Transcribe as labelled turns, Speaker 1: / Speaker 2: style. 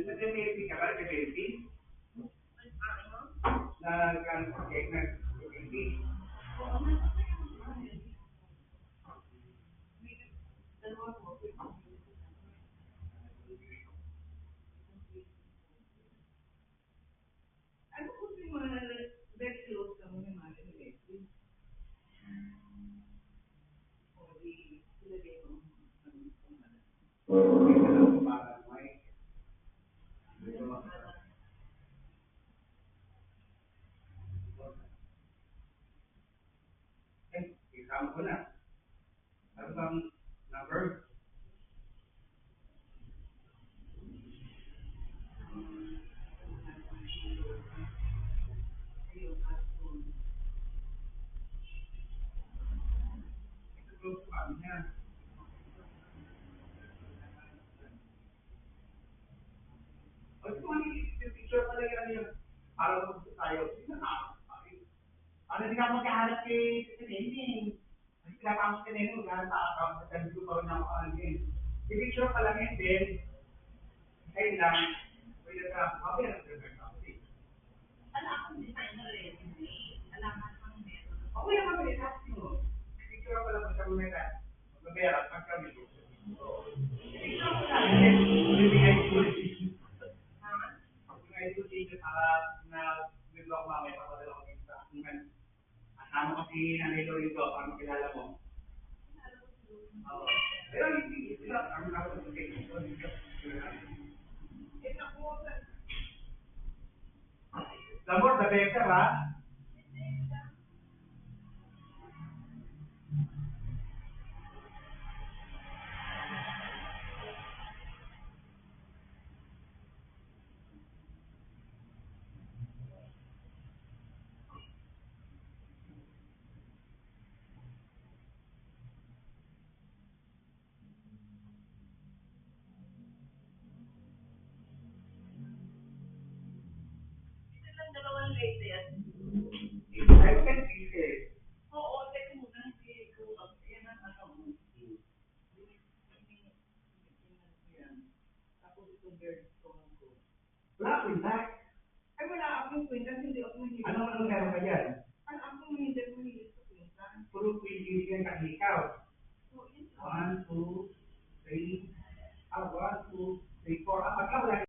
Speaker 1: Nag-therapy ka ba? Nag-therapy? Nag-therapy? Isama ko na. Ano bang number? Ito ko pa niya. O ito yung picture pala yan. Para mo tayo. Ano hindi ka magkahanap kay Neneng? Kasi pinapangos ka Neneng, magkahanap sa account. Sabi ko pa rin ako i-picture pa lang yan din. Ayun lang. Pwede ka, mabaya na sila sa kasi. Okay lang mabaya sa akin mo. I-picture pa lang sa mga ka. Magbabayaran, pagkami ko. I-picture pa lang. Bibigay ko na bigla ko mamaya papadala ko sa akin. Kasama ko si Nanay Lorito, para makilala mo. Pero hindi sila, ang nakapag Labor, the better, ha? I can see it. Wala kwenta. Ay, wala akong kwenta, hindi ako mahilig. Anong meron ka dyan? Ano akong hindi ako mahilig sa kwenta? Puro kwenta ka ikaw. 1, 2, 3, 1, 2, 3, 4. Pagka wala